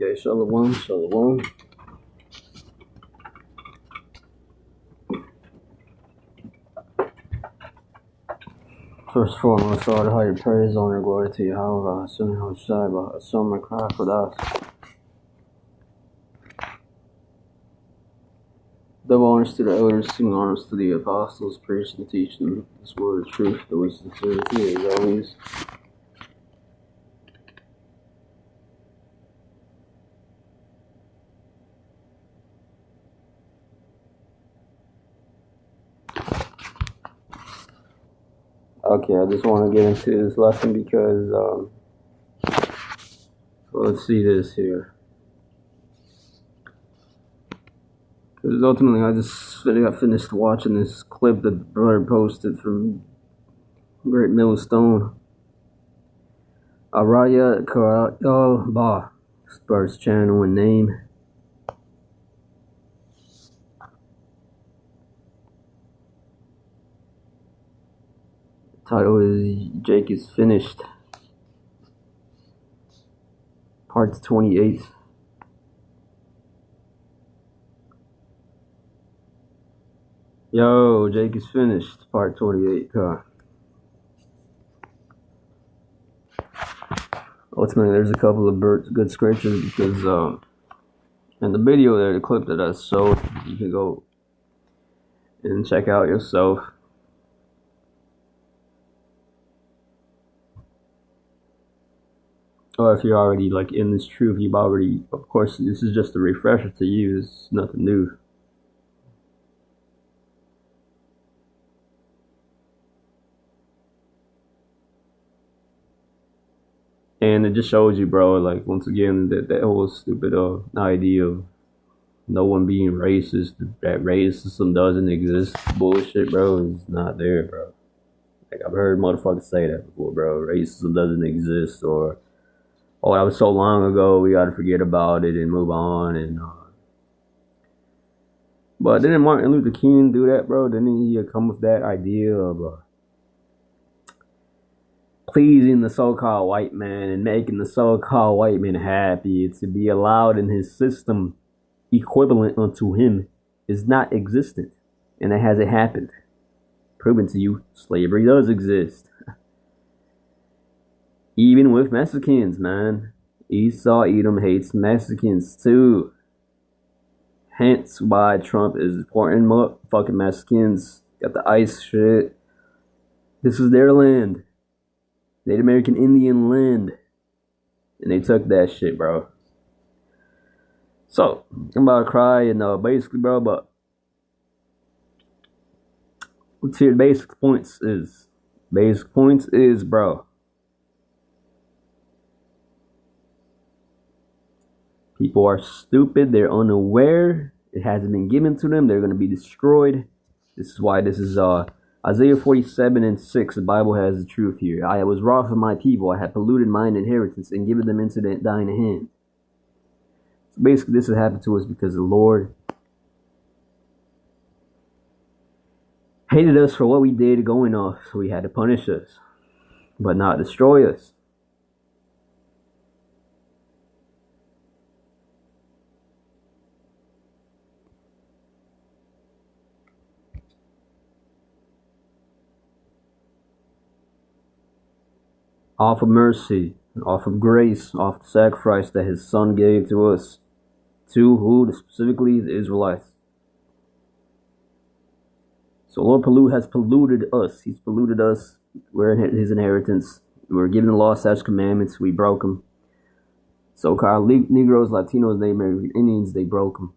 Okay, shalom, shalom. First and foremost, all the higher praise, honor, glory to Yahweh, Hashem, Hoshai, Hashem, my cry for us. Double honors to the elders, sing honors to the apostles, praise and teach them this word of truth, the way sincerity as always. Okay, I just want to get into this lesson because, let's see this here. Because ultimately, I just got finished watching this clip that the brother posted from Great Millstone. Araya Karayalba, Spurs channel and name. Title is Jake is Finished. Part 28. Yo, Jake is Finished. Part 28. Ultimately, there's a couple of good scriptures because in the video there, the clip that I showed, you can go and check out yourself. Or if you're already like in this truth, you've already, of course, this is just a refresher to you. It's nothing new. And it just shows you, bro, like, once again, that whole stupid idea of no one being racist, that racism doesn't exist bullshit, bro, is not there, bro. Like, I've heard motherfuckers say that before, bro. Racism doesn't exist, or, oh, that was so long ago, we gotta forget about it and move on, and, but didn't Martin Luther King do that, bro? Didn't he come with that idea of, pleasing the so-called white man and making the so-called white man happy to be allowed in his system equivalent unto him is not existent, and it hasn't happened. Proven to you, slavery does exist. Even with Mexicans, man. Esau Edom hates Mexicans too. Hence why Trump is deporting fucking Mexicans. Got the ICE shit. This is their land. Native American Indian land. And they took that shit, bro. So, I'm about to cry and basically, bro, but what's here, basic points is, bro, people are stupid, they're unaware, it hasn't been given to them, they're going to be destroyed. This is why this is, Isaiah 47:6, the Bible has the truth here. I was wroth with my people, I had polluted mine inheritance and given them into thine hand. So basically this has happened to us because the Lord hated us for what we did going off, so he had to punish us, but not destroy us. Off of mercy, off of grace, off the sacrifice that his son gave to us. To who? Specifically the Israelites. So Lord has polluted us. He's polluted us. We're his inheritance. We were given the law, statutes, commandments. We broke them. So-called Negroes, Latinos, Native American Indians, they broke them.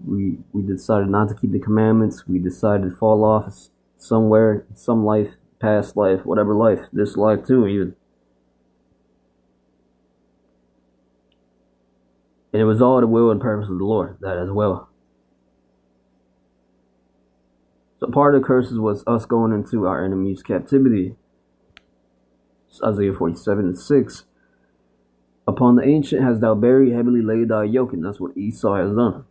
We decided not to keep the commandments. We decided to fall off somewhere, some life, past life, whatever life, this life too even. And it was all the will and purpose of the Lord, that as well. So part of the curses was us going into our enemy's captivity. It's Isaiah 47:6. Upon the ancient hast thou very heavily laid thy yoke, and that's what Esau has done.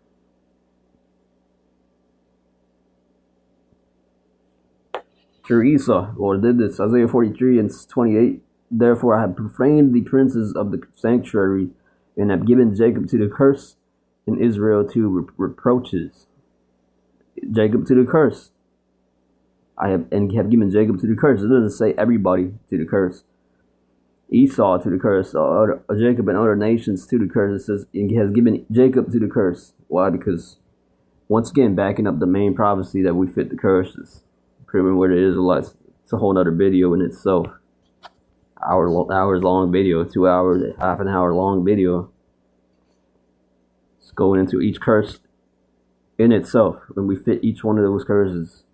Through Esau, Lord did this. Isaiah 43:28. Therefore I have profaned the princes of the sanctuary, and have given Jacob to the curse, and Israel to reproaches. Jacob to the curse. I have given Jacob to the curse. It doesn't say everybody to the curse. Esau to the curse. Jacob and other nations to the curse. It says he has given Jacob to the curse. Why? Because once again, backing up the main prophecy that we fit the curses, proving where the Israelites. It's a whole other video in itself. Hours long video, 2 hours, half an hour long video. It's going into each curse in itself when we fit each one of those curses.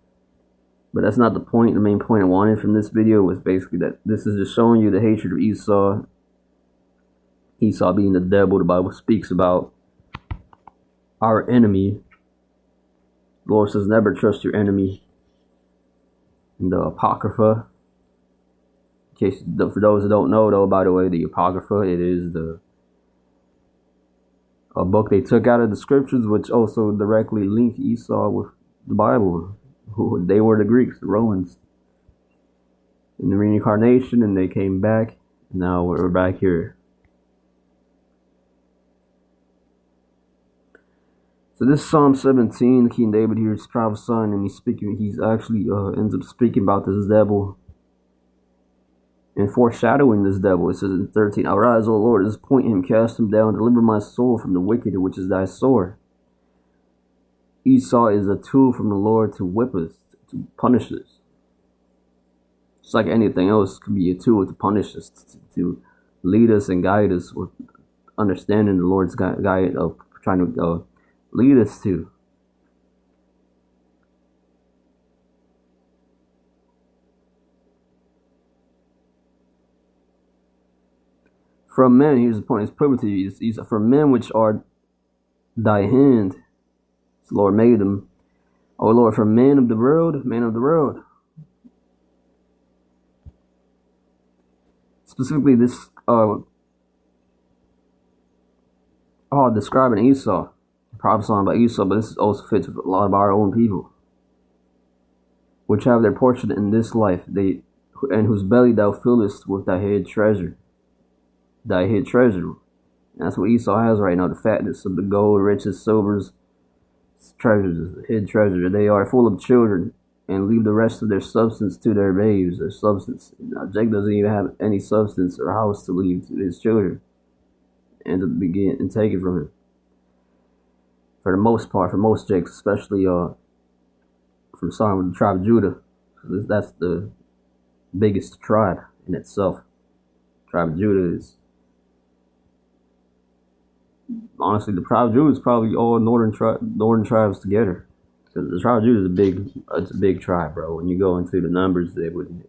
But that's not the point. The main point I wanted from this video was basically that this is just showing you the hatred of Esau. Esau being the devil the Bible speaks about. Our enemy. The Lord says never trust your enemy. In the Apocrypha. In case, for those who don't know though, by the way, the Apocrypha, it is a book they took out of the scriptures, which also directly linked Esau with the Bible. They were the Greeks, the Romans. In the reincarnation, and they came back. Now we're back here. So this Psalm 17, King David here is prophesying, and he's actually ends up speaking about this devil and foreshadowing this devil. It says in 13, arise, O Lord, disappoint him, cast him down, deliver my soul from the wicked, which is thy sword. Esau is a tool from the Lord to whip us, to punish us. Just like anything else, could be a tool to punish us, to lead us and guide us with understanding the Lord's guide of trying to lead us to. From men, here's the point, it's proven to you, it's from men which are thy hand, the Lord made them. O Lord, from men of the world, men of the world. Specifically, this describing Esau, prophesying about Esau, but this also fits with a lot of our own people, which have their portion in this life, and whose belly thou fillest with thy hid treasure. Thy hid treasure. And that's what Esau has right now, the fatness of the gold, riches, silvers, treasures, hid treasure. They are full of children, and leave the rest of their substance to their babes, their substance. Now, Jacob doesn't even have any substance or house to leave to his children, and to begin and take it from him. For the most part, for most Jakes, especially from some of the tribe of Judah, that's the biggest tribe in itself. The tribe of Judah is, honestly, the tribe of Judah is probably all northern tribes together. Because the tribe of Judah is it's a big tribe, bro. When you go into the numbers, you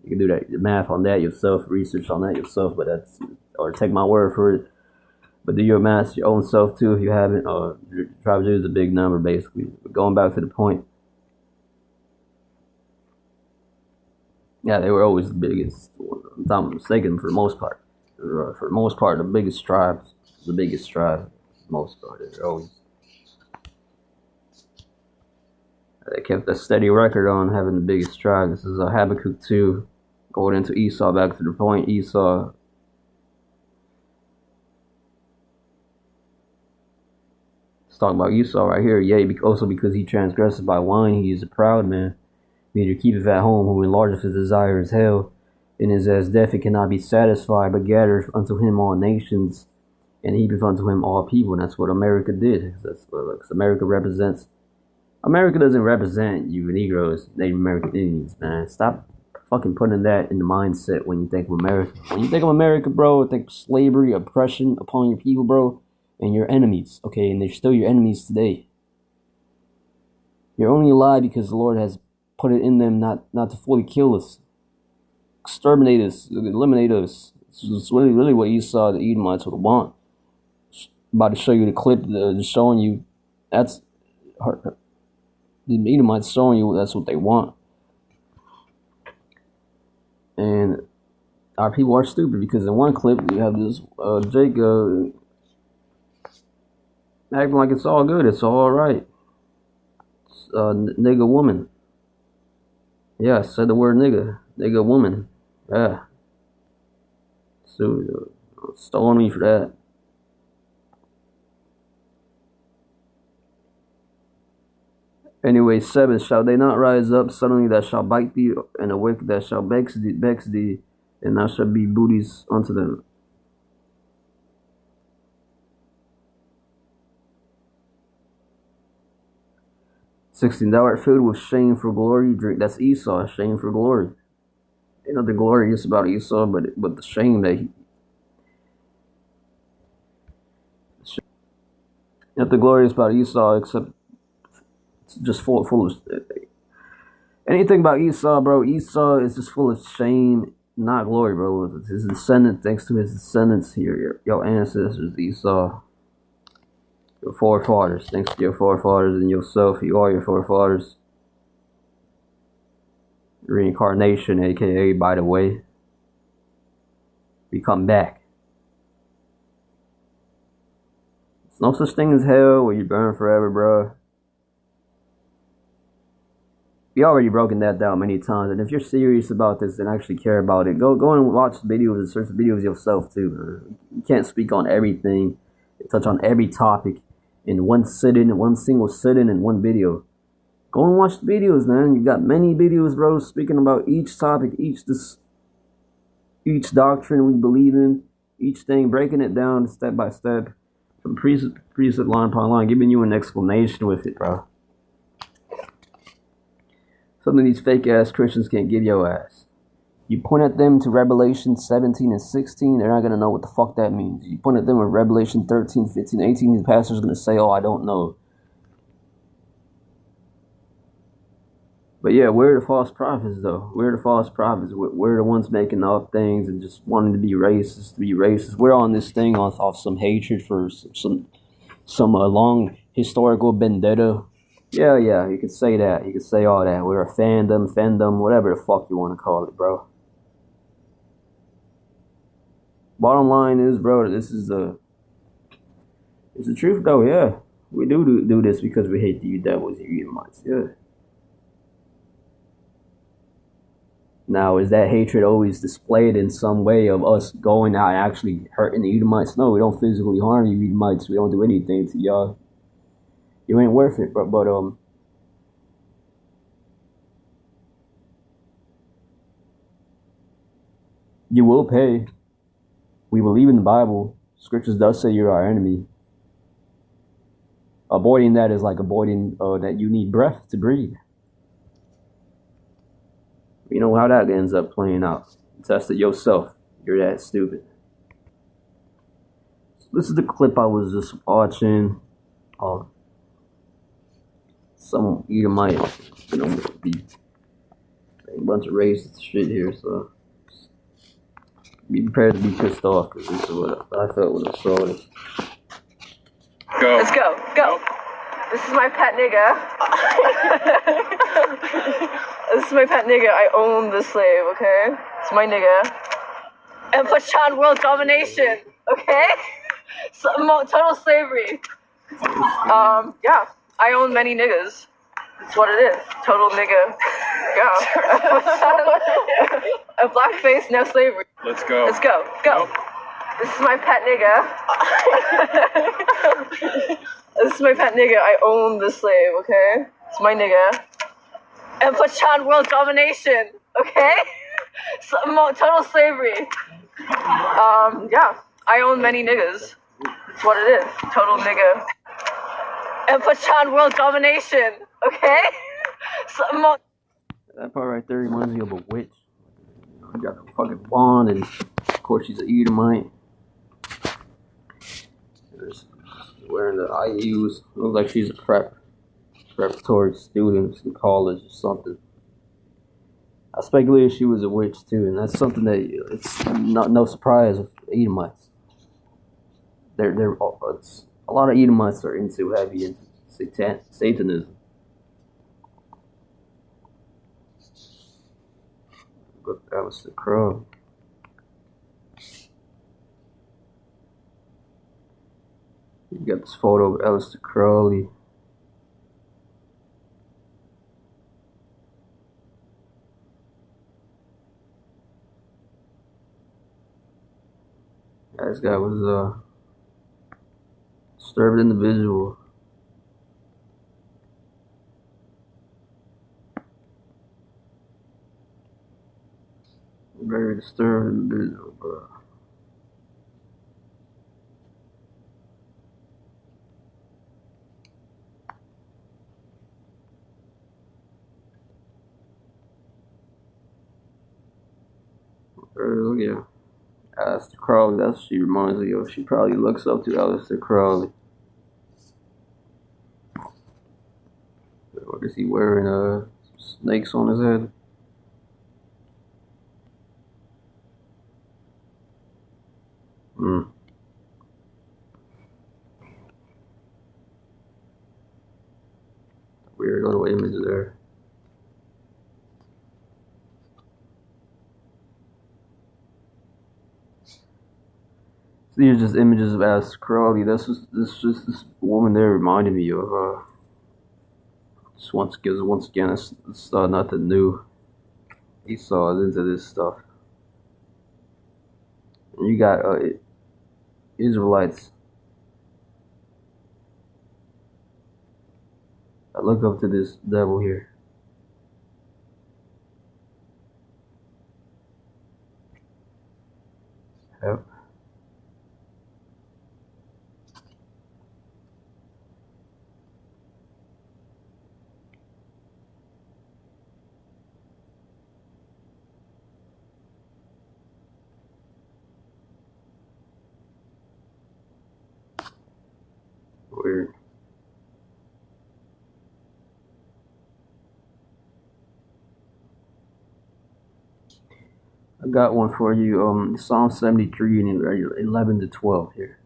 can do that the math on that yourself, research on that yourself. But or take my word for it. But do your math your own self too if you haven't. The tribe of Judah is a big number, basically. But going back to the point, yeah, they were always the biggest. I'm not mistaken, for the most part. For the most part, the biggest tribe, for the most part. They're always. They kept a steady record on having the biggest tribe. This is Habakkuk 2, going into Esau, back to the point. Esau, let's talk about Esau right here. Yea, also because he transgresses by wine, he is a proud man. Neither keepeth at home, who enlargeth his desire is hell, and is as deaf it cannot be satisfied, but gathereth unto him all nations, and heapeth unto him all people. And that's what America did. That's what America represents. America doesn't represent you Negroes, Native American Indians, man. Stop fucking putting that in the mindset when you think of America. When you think of America, bro, think slavery, oppression upon your people, bro, and your enemies, okay? And they're still your enemies today. You're only alive because the Lord has put it in them not to fully kill us, exterminate us, eliminate us. It's really what Esau, the Edomites, would want. About to show you the clip, just showing you that's her. The Edomites showing you that's what they want. And our people are stupid because in one clip you have this Jacob acting like it's all good, it's all right. Nigga woman. Yeah, I said the word nigga. Nigga woman. Yeah. So, stole me for that. Anyway, 7. Shall they not rise up suddenly that shall bite thee, and a wicked that shall vex thee, and thou shalt be booties unto them? 16. Thou art filled with shame for glory. Drink. That's Esau. Shame for glory. Ain't nothing glorious about Esau, but the shame that he. Nothing glorious about Esau except it's just full of anything about Esau, bro. Esau is just full of shame, not glory, bro. His descendants, thanks to his descendants here, your ancestors, Esau, your forefathers, thanks to your forefathers and yourself, you are your forefathers. Reincarnation, aka, by the way, we come back. There's no such thing as hell where you burn forever, bro. We already broken that down many times, and if you're serious about this and actually care about it, go and watch videos and search the videos yourself too. You can't speak on everything, touch on every topic in one sitting, one single sitting, in one video. Go and watch the videos, man. You got many videos, bro, speaking about each topic, each doctrine we believe in, each thing, breaking it down step by step, from precept line upon line, giving you an explanation with it, bro. Something these fake-ass Christians can't give your ass. You point at them to Revelation 17 and 16, they're not going to know what the fuck that means. You point at them with Revelation 13, 15, 18, these pastors are going to say, oh, I don't know. But yeah, we're the false prophets, though. We're the false prophets. We're the ones making up things and just wanting to be racist, We're on this thing off some hatred for some long historical vendetta. Yeah, you could say that. You could say all that. We're a fandom, whatever the fuck you want to call it, bro. Bottom line is, bro, it's the truth, though, yeah. We do this because we hate you devils, you Edomites, yeah. Now, is that hatred always displayed in some way of us going out and actually hurting the Edomites? No, we don't physically harm you Edomites. We don't do anything to y'all. You ain't worth it, but you will pay. We believe in the Bible. Scriptures does say you're our enemy. Avoiding that is like avoiding that you need breath to breathe. You know how that ends up playing out. Test it yourself. You're that stupid. This is the clip I was just watching. Some Edomite, be a bunch of racist shit here, so be prepared to be pissed off, because this is what I felt when I saw this. Go. Let's go. This is my pet nigga. This is my pet nigga. I own the slave, okay? It's my nigga. And Pachan world domination, okay? So, total slavery. Yeah. I own many niggas. That's what it is. Total nigga. Yeah. A blackface, no slavery. Let's go. Go. This is my pet nigga. This is my pet nigga. I own the slave, okay? It's my nigga. And Pachan world domination, okay? So, total slavery. Yeah. I own many niggas. That's what it is. Total nigga. And Pachan world domination, okay? So, that part right there reminds me of a witch. You got the fucking wand, and of course she's an Edomite. She's wearing the IUs. Looks like she's a preparatory student in college or something. I speculated she was a witch too, and that's something that it's no surprise with Edomites. They're a lot of Edomites are heavy into Satanism. But that was the crow. You got this photo of Aleister Crowley. This guy was a disturbed individual. Very disturbing video, bro. Look at Aleister Crowley. That's what she reminds me of. She probably looks up to Aleister Crowley. What is he wearing? Snakes on his head. Weird little image there. These are just images of Aleister Crowley. This woman there reminded me of. Just once again, it's nothing new. Esau is into this stuff. And you got Israelites that look up to this devil here. Yep. Weird. I got one for you. Psalm 73 and 11 to 12 here.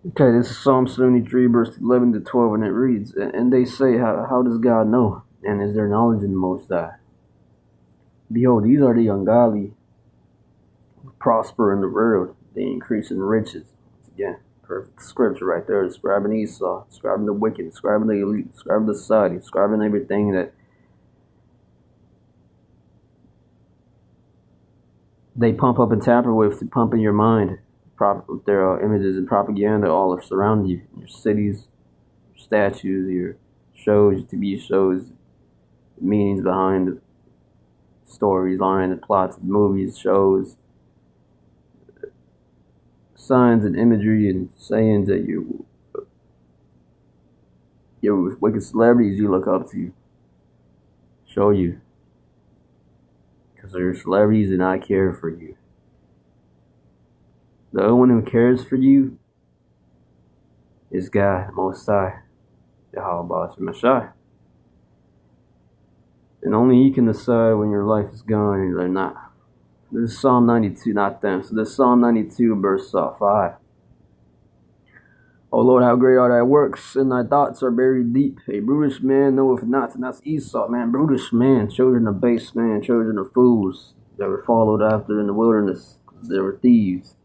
Okay, this is Psalm 73, verse 11 to 12, and it reads, and they say, how does God know? And is there knowledge in the Most High? Behold, these are the ungodly who prosper in the world. They increase in riches. Again, perfect scripture right there, describing Esau, describing the wicked, describing the elite, describing the society, describing everything that they pump up and tamper with to pump in your mind. There are images and propaganda all surrounding you. Your cities, your statues, your shows, your TV shows, meanings behind the stories, line, the plots of movies, shows, signs and imagery and sayings that your wicked celebrities you look up to show you. Because they're celebrities and I care for you. The only one who cares for you is God, Most High, Yahweh Shemashai. And only He can decide when your life is gone or not. This is Psalm 92, not them. So this is Psalm 92, verse 5. O Lord, how great are thy works, and thy thoughts are buried deep. A brutish man knoweth not, and that's Esau, man. Brutish man, children of base man, children of fools that were followed after in the wilderness. They were thieves.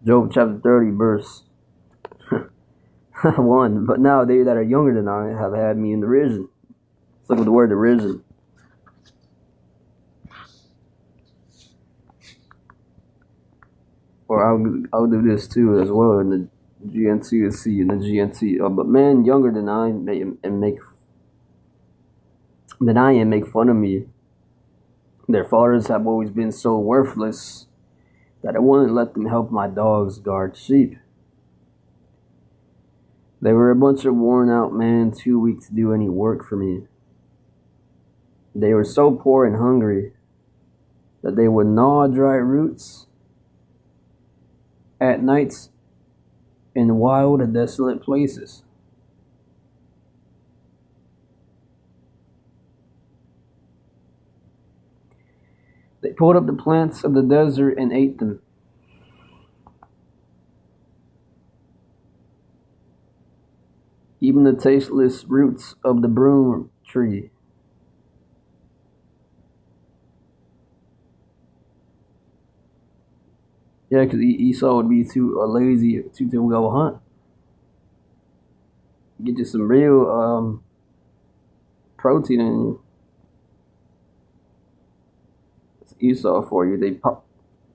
Job chapter 30, verse 1. But now they that are younger than I have had me in derision. Let's look at the word derision. Or I'll do this too as well in the GNT and the GNT. But men younger than I make fun of me. Their fathers have always been so worthless that I wouldn't let them help my dogs guard sheep. They were a bunch of worn out men, too weak to do any work for me. They were so poor and hungry that they would gnaw dry roots at nights in wild and desolate places. They pulled up the plants of the desert and ate them. Even the tasteless roots of the broom tree. Yeah, because Esau would be too lazy to go hunt. Get you some real protein in you. Esau for you. They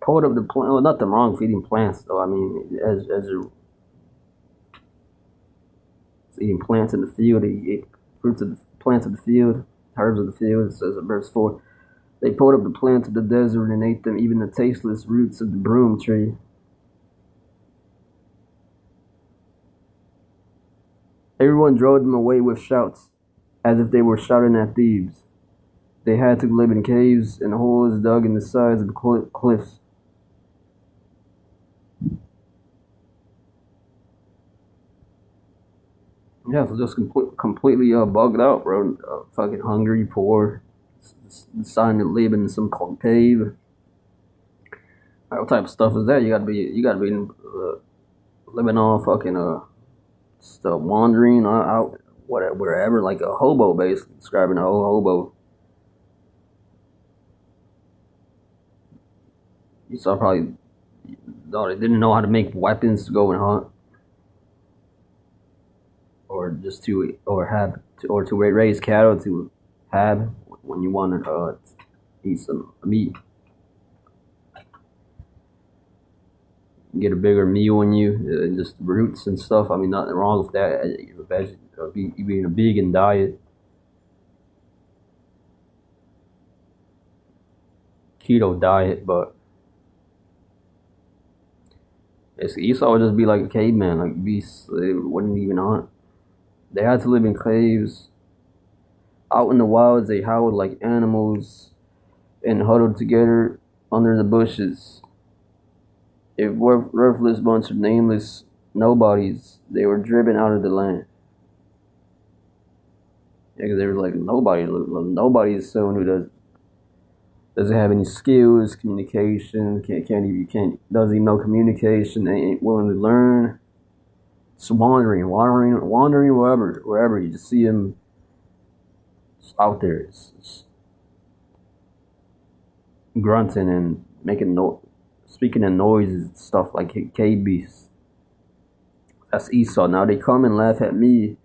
pulled up the plant. Well, nothing wrong feeding plants, though. I mean, as you're eating plants in the field, he ate fruits of the plants of the field, herbs of the field. It says in verse 4. They pulled up the plants of the desert and ate them, even the tasteless roots of the broom tree. Everyone drove them away with shouts, as if they were shouting at thieves. They had to live in caves and holes dug in the sides of the cliffs. Yeah, so just completely bugged out, bro. Fucking hungry, poor, deciding to live in some cave. What type of stuff is that? You gotta be living on fucking stuff, wandering out wherever, like a hobo, basically describing a whole hobo. You saw probably they didn't know how to make weapons to go and hunt, or just to raise cattle to have when you want to eat some meat. Get a bigger meal on you, just roots and stuff. I mean, nothing wrong with that. Being a vegan diet, keto diet, but Esau would just be like a caveman, like beasts. They wouldn't even hunt. They had to live in caves. Out in the wilds, they howled like animals and huddled together under the bushes. A worthless bunch of nameless nobodies. They were driven out of the land. Yeah, because they were like nobody. Nobody is someone who doesn't have any skills, communication, doesn't even know communication, ain't willing to learn. It's wandering wherever you just see him out there, it's grunting and speaking in noises, stuff like cave beasts. That's Esau. Now they come and laugh at me.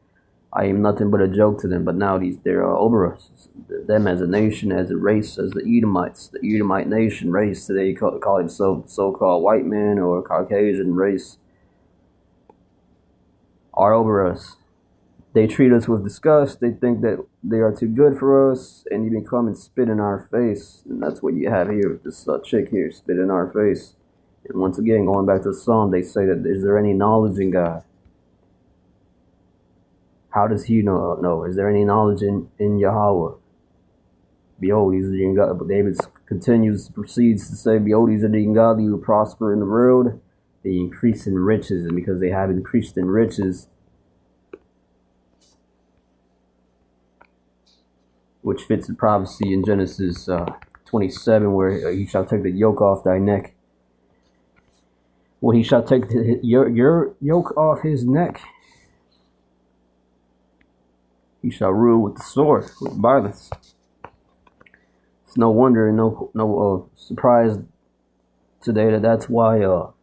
I am nothing but a joke to them. But now they're over us. Them as a nation, as a race, as the Edomites, the Edomite nation race today, call themselves so-called white men or Caucasian race, are over us. They treat us with disgust. They think that they are too good for us, and even come and spit in our face. And that's what you have here with this chick here, spit in our face. And once again, going back to the psalm, they say that, is there any knowledge in God? How does he know? No. Is there any knowledge in Yahweh? Behold, he's the ungodly. But David proceeds to say, behold, these are the ungodly who prosper in the world. They increase in riches, and because they have increased in riches, which fits the prophecy in Genesis 27, where he shall take the yoke off thy neck. Well, he shall take your yoke off his neck. He shall rule with the sword, with violence. It's no wonder and no surprise today that's why you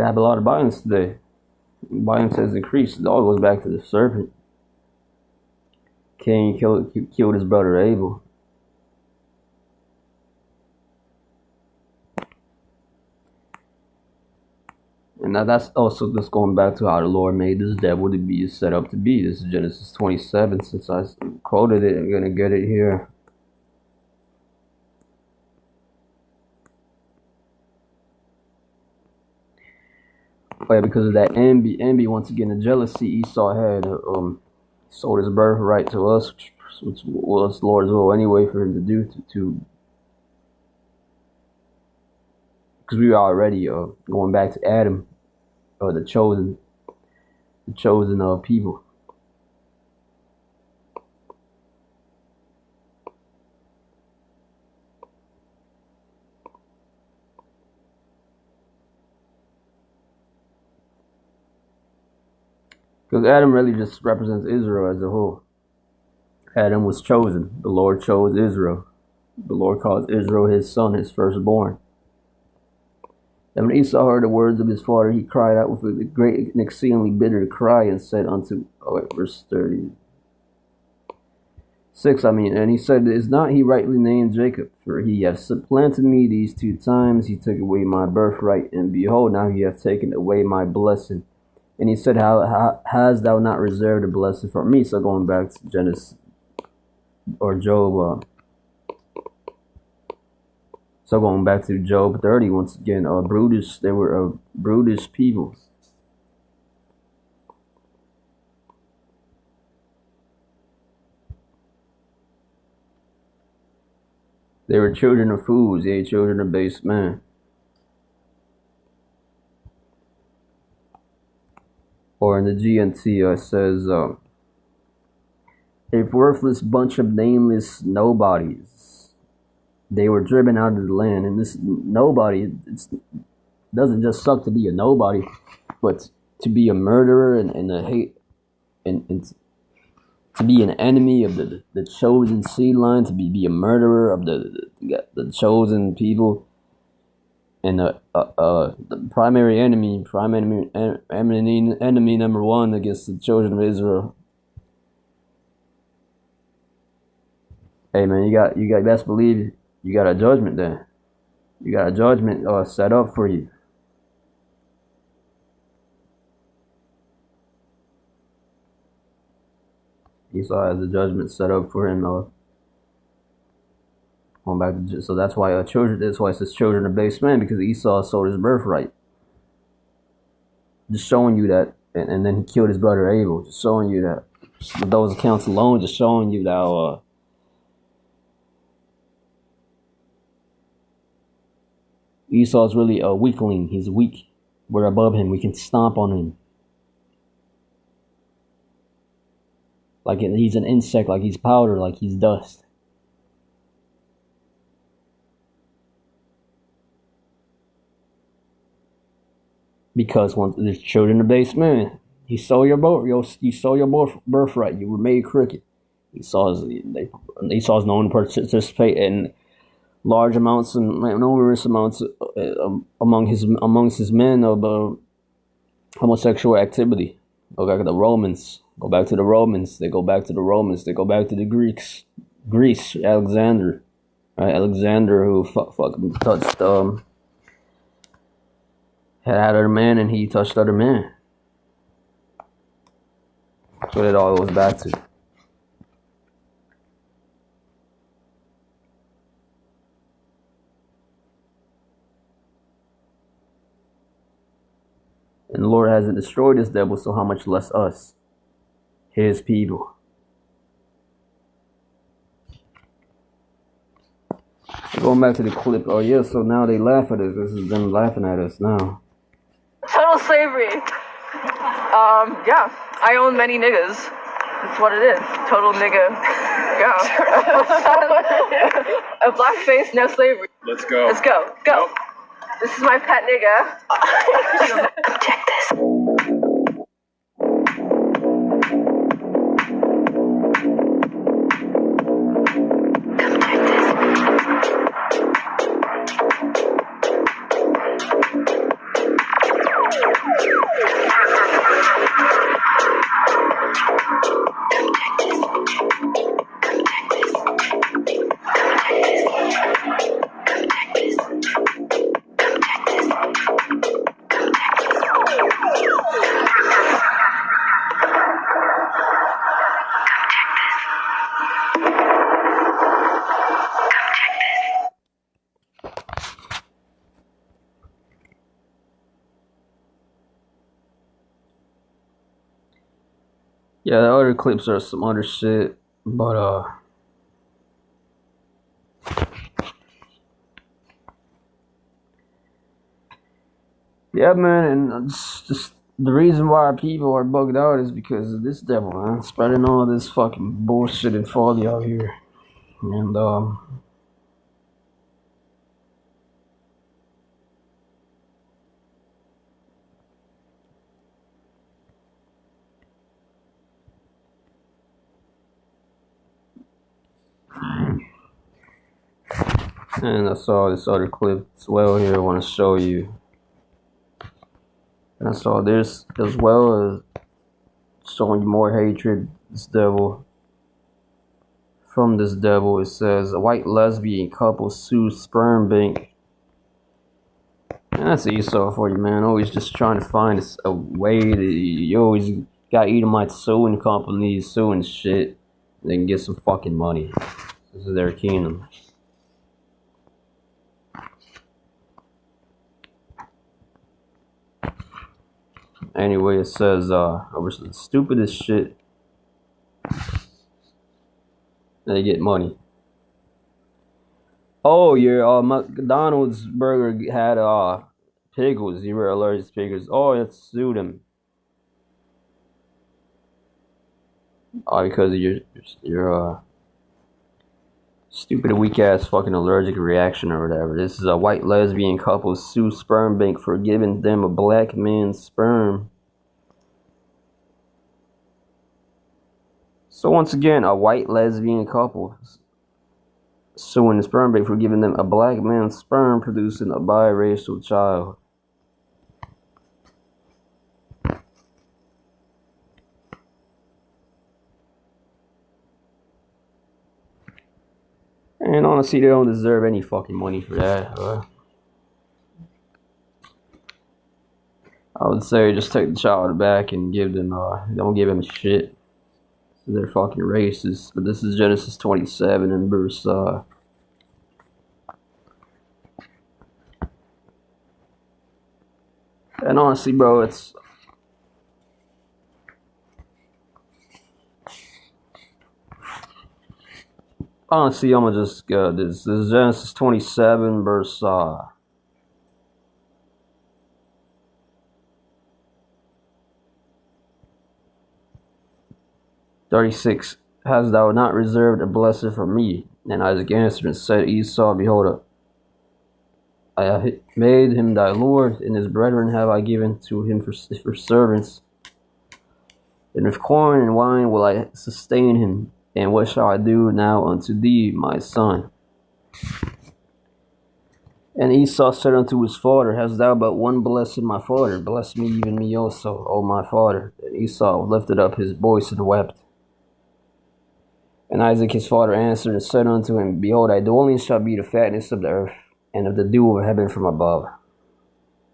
have a lot of violence today. Violence has increased. It all goes back to the serpent. Cain killed his brother Abel. And now that's also just going back to how the Lord made this devil to be set up to be. This is Genesis 27. Since I quoted it, I'm going to get it here. Oh yeah, because of that envy once again, the jealousy Esau had, sold his birthright to us, which was the Lord's will anyway for him to do because we were already going back to Adam, the chosen people. Because Adam really just represents Israel as a whole. Adam was chosen. The Lord chose Israel. The Lord calls Israel his son, his firstborn. And when Esau heard the words of his father, he cried out with a great and exceedingly bitter cry and said unto, verse 36, and he said, is not he rightly named Jacob? For he hath supplanted me these 2 times. He took away my birthright, and behold, now he hath taken away my blessing. And he said, how hast thou not reserved a blessing for me? So going back to Genesis or Job, so going back to Job 30 once again, brutish. They were a brutish people. They were children of fools. They were children of base men. Or in the GNT, it says, a worthless bunch of nameless nobodies. They were driven out of the land. And this nobody, it doesn't just suck to be a nobody, but to be a murderer and a hate and to be an enemy of the chosen seed line, to be a murderer of the chosen people. And the primary enemy number 1 against the children of Israel. Hey man, you best believe you got a judgment there. You got a judgment set up for you. Esau has a judgment set up for him. Going back to, so that's why children. That's why it says children of base men, because Esau sold his birthright. Just showing you that, and then he killed his brother Abel. Just showing you that. With those accounts alone, just showing you that Esau's really a weakling. He's weak. We're above him. We can stomp on him. Like he's an insect, like he's powder, like he's dust. Because once there's children of base men, you sold your birthright. You were made crooked. Esau's known to participate in large amounts and numerous amounts amongst his men of homosexual activity. Go back to the Romans. Go back to the Romans. They go back to the Romans. They go back to the Greeks. Greece, Alexander, right? Alexander, who fucking touched had other man, and he touched other men. That's what it all goes back to. And the Lord hasn't destroyed this devil, so how much less us, his people. Going back to the clip, oh yeah, so now they laugh at us. This is them laughing at us now. Total slavery. Yeah, I own many niggas. That's what it is. Total nigga. Yeah. A blackface, no slavery. Let's go. Let's go. Go. Nope. This is my pet nigga. Check this. Yeah, the other clips are some other shit, but yeah, man, and just the reason why people are bugged out is because of this devil, man, spreading all this fucking bullshit and folly out here, and I saw this other clip as well here I want to show you. And so this, as well as showing you more hatred, this devil. From this devil, it says, a white lesbian couple sues sperm bank. And that's Esau for you, man. Always just trying to find a way to, you always got Edomites suing companies, suing shit. They can get some fucking money. This is their kingdom. Anyway, it says, I was the stupidest shit. They get money. Oh, your McDonald's burger had pickles. You were allergic to pickles. Oh, let's sue them. Because of your stupid weak ass fucking allergic reaction or whatever. This is a white lesbian couple sue sperm bank for giving them a black man's sperm. So once again, a white lesbian couple suing the sperm bank for giving them a black man's sperm, producing a biracial child. And honestly, they don't deserve any fucking money for that. I would say just take the child back and give them, don't give them shit. They're fucking racist. But this is Genesis 27 and verse, and honestly, bro, it's, honestly, I'm gonna just go. This is Genesis 27, verse 36. Hast thou not reserved a blessing for me? And Isaac answered and said, Esau, behold, I have made him thy lord, and his brethren have I given to him for servants. And with corn and wine will I sustain him. And what shall I do now unto thee, my son? And Esau said unto his father, Hast thou but one blessed, my father? Bless me, even me also, O my father. And Esau lifted up his voice and wept. And Isaac his father answered and said unto him, Behold, thy dwelling shall be the fatness of the earth, and of the dew of heaven from above.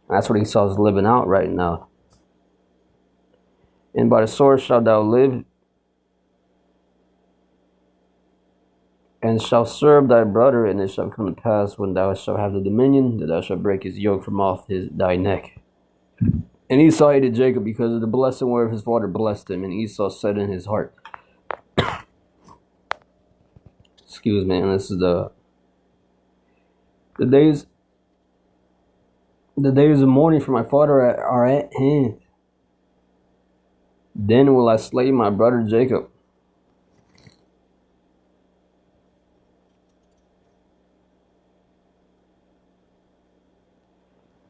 And that's what Esau's living out right now. And by the sword shalt thou live, and shalt serve thy brother, and it shall come to pass when thou shalt have the dominion, that thou shalt break his yoke from off thy neck. And Esau hated Jacob because of the blessing whereof his father blessed him. And Esau said in his heart, excuse me, and this is the days of mourning for my father are at hand. Then will I slay my brother Jacob.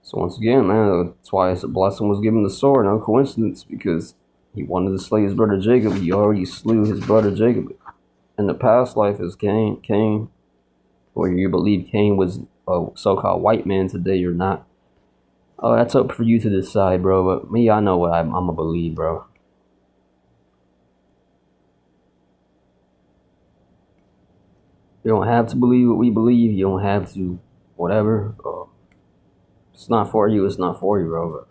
So once again, man, that's why the blessing was given the sword. No coincidence, because he wanted to slay his brother Jacob. He already slew his brother Jacob. In the past life is Cain, or you believe Cain was a so-called white man today or not. Oh, that's up for you to decide, bro. But me, I know what I'm gonna believe, bro. You don't have to believe what we believe. You don't have to, whatever. It's not for you. It's not for you, bro. But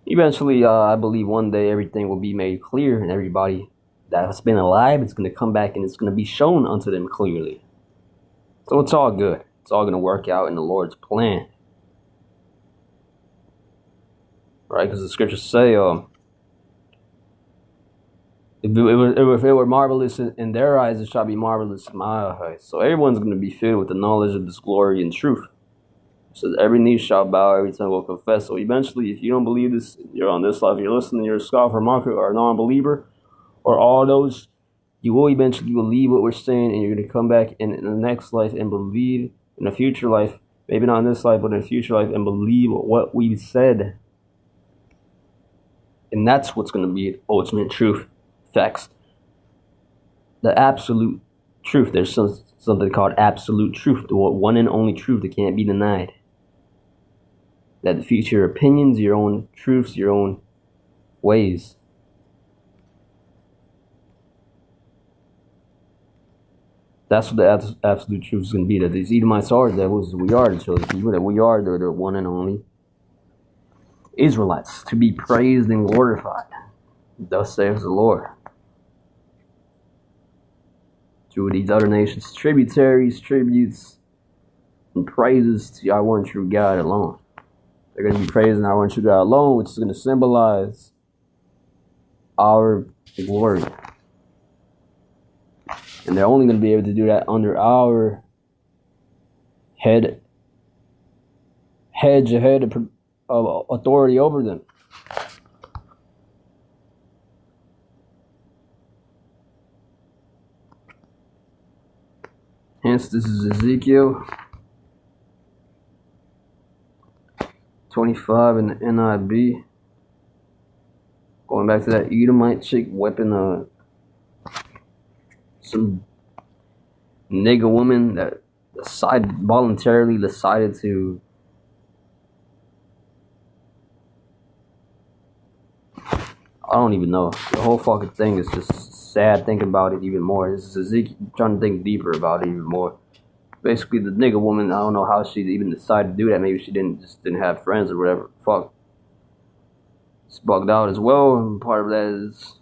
eventually, I believe one day everything will be made clear, and everybody that's been alive is going to come back, and it's going to be shown unto them clearly. So it's all good. It's all going to work out in the Lord's plan. Right? Because the scriptures say, if it were marvelous in their eyes, it shall be marvelous in my eyes. So everyone's going to be filled with the knowledge of this glory and truth. It says every knee shall bow, every tongue will confess. So eventually, if you don't believe this, you're on this life, you're listening, you're a scoffer, mocker, or a non-believer, or all those, you will eventually believe what we're saying, and you're going to come back in the next life and believe in a future life, maybe not in this life, but in a future life, and believe what we said. And that's what's going to be ultimate truth, facts. The absolute truth. There's something called absolute truth, the one and only truth that can't be denied. that defeats your opinions, your own truths, your own ways. That's what the absolute truth is going to be. That these Edomites are, that we are the chosen people, that we are the one and only Israelites, to be praised and glorified. Thus says the Lord. To these other nations, tributaries, tributes, and praises to our one true God alone. They're going to be praising our one true God alone, which is going to symbolize our glory. And they're only going to be able to do that under our hedge of authority over them. Hence, this is Ezekiel 25 in the NIV. Going back to that Edomite chick whipping some nigga woman that voluntarily decided to I don't even know. The whole fucking thing is just sad thinking about it even more. This is Ezekiel trying to think deeper about it even more. Basically, the nigga woman, I don't know how she even decided to do that. Maybe she didn't have friends or whatever. Fuck. It's bugged out as well, and part of that is